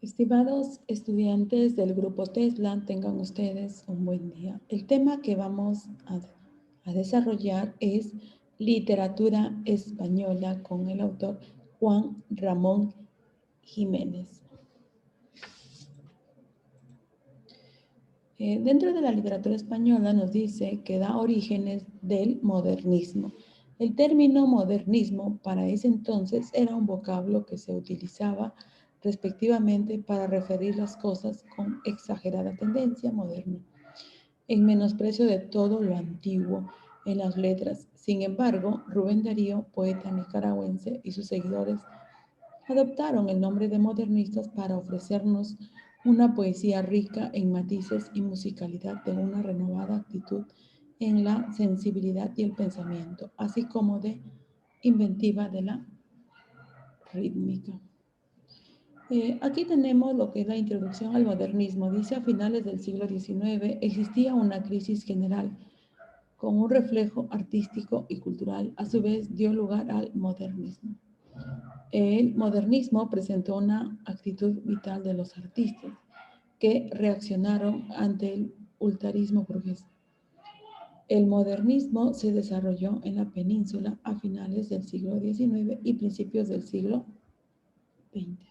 Estimados estudiantes del grupo Tesla, tengan ustedes un buen día. El tema que vamos a desarrollar es literatura española con el autor Juan Ramón Jiménez. Dentro de la literatura española nos dice que da orígenes del modernismo. El término modernismo para ese entonces era un vocablo que se utilizaba respectivamente para referir las cosas con exagerada tendencia moderna, en menosprecio de todo lo antiguo en las letras. Sin embargo, Rubén Darío, poeta nicaragüense, y sus seguidores adoptaron el nombre de modernistas para ofrecernos una poesía rica en matices y musicalidad de una renovada actitud en la sensibilidad y el pensamiento, así como de inventiva de la rítmica. Aquí tenemos lo que es la introducción al modernismo. Dice, a finales del siglo XIX existía una crisis general con un reflejo artístico y cultural. A su vez dio lugar al modernismo. El modernismo presentó una actitud vital de los artistas que reaccionaron ante el ultrarismo burgués. El modernismo se desarrolló en la península a finales del siglo XIX y principios del siglo XX.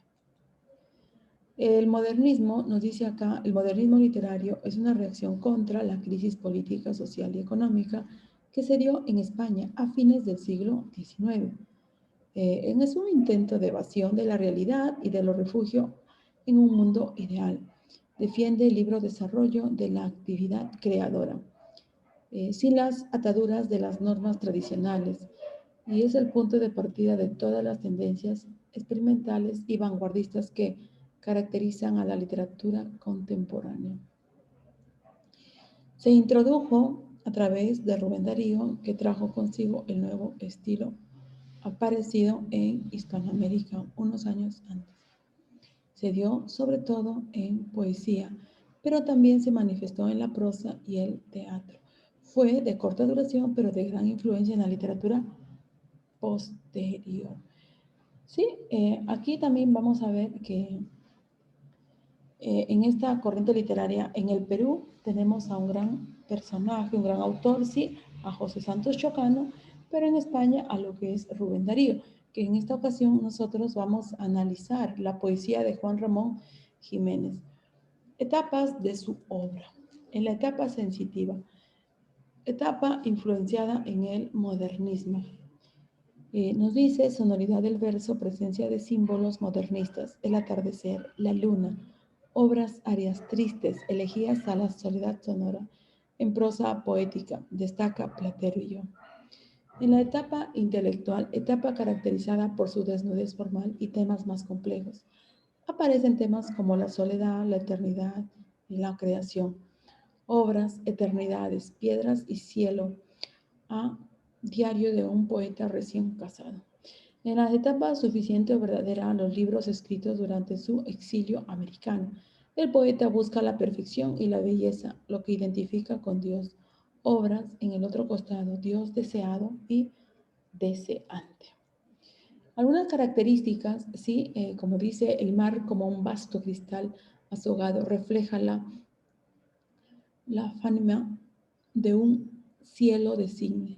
El modernismo, nos dice acá, el modernismo literario es una reacción contra la crisis política, social y económica que se dio en España a fines del siglo XIX. Es un intento de evasión de la realidad y de los refugios en un mundo ideal. Defiende el libre desarrollo de la actividad creadora, sin las ataduras de las normas tradicionales, y es el punto de partida de todas las tendencias experimentales y vanguardistas que caracterizan a la literatura contemporánea. Se introdujo a través de Rubén Darío, que trajo consigo el nuevo estilo aparecido en Hispanoamérica unos años antes. Se dio sobre todo en poesía, pero también se manifestó en la prosa y el teatro. Fue de corta duración, pero de gran influencia en la literatura posterior. Sí, aquí también vamos a ver que en esta corriente literaria en el Perú tenemos a un gran personaje, un gran autor, sí, a José Santos Chocano, pero en España a lo que es Rubén Darío, que en esta ocasión nosotros vamos a analizar la poesía de Juan Ramón Jiménez. Etapas de su obra. En la etapa sensitiva, etapa influenciada en el modernismo. Nos dice sonoridad del verso, presencia de símbolos modernistas, el atardecer, la luna, obras arias tristes, elegías a la soledad sonora, en prosa poética, destaca Platero y yo. En la etapa intelectual, etapa caracterizada por su desnudez formal y temas más complejos, aparecen temas como la soledad, la eternidad y la creación, obras, eternidades, piedras y cielo, a diario de un poeta recién casado. En las etapas suficiente o verdadera, los libros escritos durante su exilio americano, el poeta busca la perfección y la belleza, lo que identifica con Dios. Obras en el otro costado, Dios deseado y deseante. Algunas características, sí, como dice, el mar como un vasto cristal azogado refleja la fama de un cielo de cisne.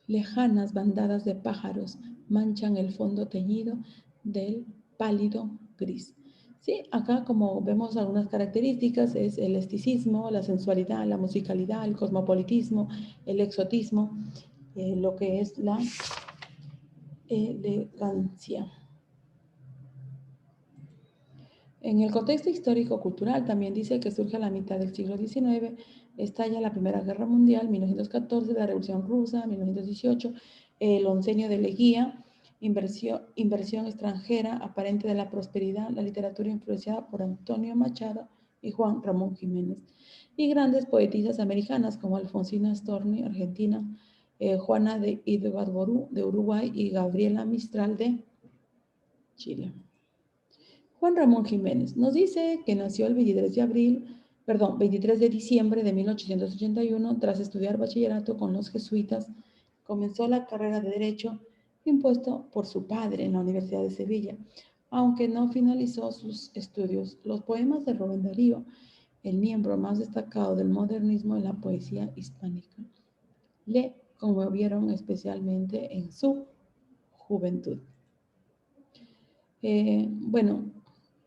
Lejanas bandadas de pájaros manchan el fondo teñido del pálido gris. Sí, acá como vemos algunas características es el esticismo, la sensualidad, la musicalidad, el cosmopolitismo, el exotismo, lo que es la elegancia. En el contexto histórico-cultural también dice que surge a la mitad del siglo XIX, estalla la Primera Guerra Mundial, 1914, la Revolución Rusa, 1918, el oncenio de Leguía, inversión extranjera aparente de la prosperidad, la literatura influenciada por Antonio Machado y Juan Ramón Jiménez, y grandes poetisas americanas como Alfonsina Storni, Argentina, Juana de Ibarburu, de Uruguay, y Gabriela Mistral, de Chile. Juan Ramón Jiménez nos dice que nació el 23 de diciembre de 1881, tras estudiar bachillerato con los jesuitas, comenzó la carrera de Derecho impuesto por su padre en la Universidad de Sevilla. aunque no finalizó sus estudios. Los poemas de Rubén Darío, el miembro más destacado del modernismo en la poesía hispánica, le conmovieron especialmente en su juventud. Bueno,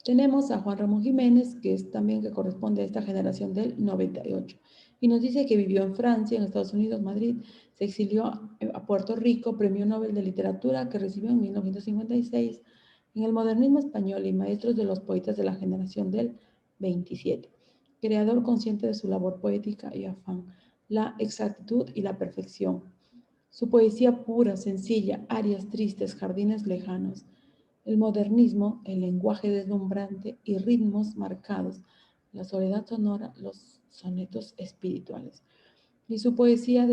tenemos a Juan Ramón Jiménez, que es también que corresponde a esta generación del 98, y nos dice que vivió en Francia, en Estados Unidos, Madrid, se exilió a Puerto Rico, premio Nobel de Literatura que recibió en 1956 en el modernismo español y maestros de los poetas de la generación del 27, creador consciente de su labor poética y afán, la exactitud y la perfección. Su poesía pura, sencilla, arias tristes, jardines lejanos, el modernismo, el lenguaje deslumbrante y ritmos marcados, la soledad sonora, los sonetos espirituales. Y su poesía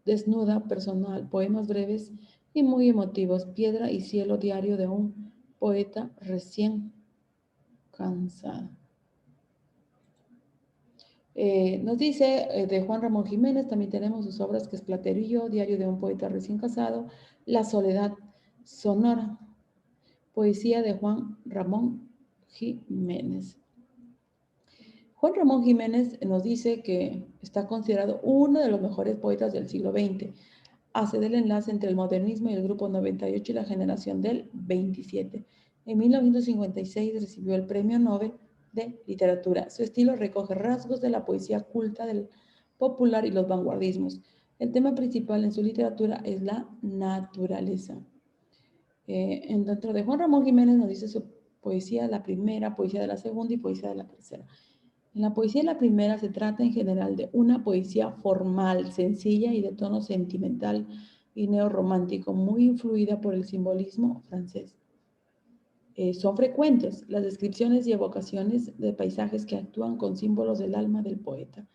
desnuda, personal, poemas breves y muy emotivos, piedra y cielo diario de un poeta recién cansado. Nos dice de Juan Ramón Jiménez, también tenemos sus obras que es Platero y yo, Diario de un poeta recién casado, La soledad sonora, poesía de Juan Ramón Jiménez. Juan Ramón Jiménez nos dice que está considerado uno de los mejores poetas del siglo XX. Hace del enlace entre el modernismo y el grupo 98 y la generación del 27. En 1956 recibió el Premio Nobel de Literatura. Su estilo recoge rasgos de la poesía culta, del popular y los vanguardismos. El tema principal en su literatura es la naturaleza. Dentro de Juan Ramón Jiménez nos dice su poesía, la primera, poesía de la segunda y poesía de la tercera. En la poesía de la primera se trata en general de una poesía formal, sencilla y de tono sentimental y neorromántico, muy influida por el simbolismo francés. Son frecuentes las descripciones y evocaciones de paisajes que actúan con símbolos del alma del poeta.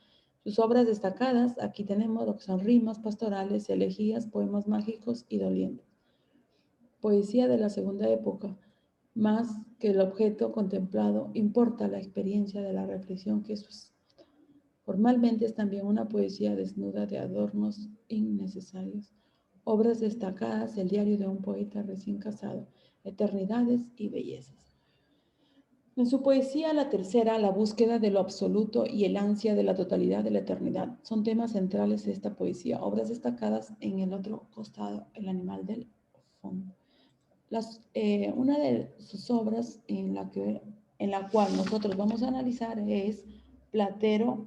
Sus obras destacadas, aquí tenemos lo que son rimas pastorales, elegías, poemas mágicos y dolientes. Poesía de la segunda época. Más que el objeto contemplado, importa la experiencia de la reflexión que suscita. Formalmente es también una poesía desnuda de adornos innecesarios. Obras destacadas, el diario de un poeta recién casado, eternidades y bellezas. En su poesía, la tercera, la búsqueda de lo absoluto y el ansia de la totalidad de la eternidad son temas centrales de esta poesía. Obras destacadas en el otro costado, el animal del fondo. Una de sus obras en la cual nosotros vamos a analizar es Platero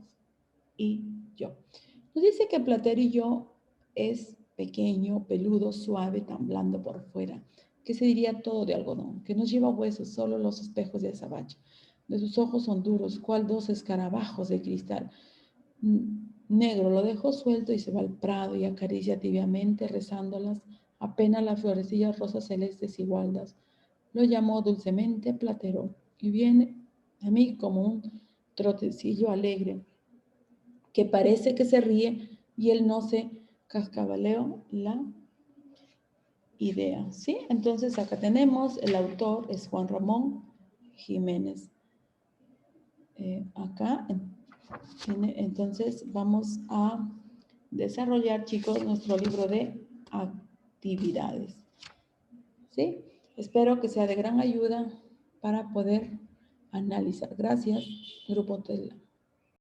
y yo. Nos dice que Platero y yo es pequeño, peludo, suave, tan blando por fuera, que se diría todo de algodón, que no lleva huesos, solo los espejos de azabache. De sus ojos son duros, cual dos escarabajos de cristal. Negro lo dejó suelto y se va al prado y acaricia tibiamente, rezándolas, apenas las florecillas rosas celestes igualdas. Lo llamó dulcemente Platero y viene a mí como un trotecillo alegre que parece que se ríe y él no se cascabeleo la idea, ¿sí? Entonces acá tenemos, el autor es Juan Ramón Jiménez. Acá, entonces vamos a desarrollar, chicos, nuestro libro de actividades, ¿sí? Espero que sea de gran ayuda para poder analizar. Gracias, Grupo TELA.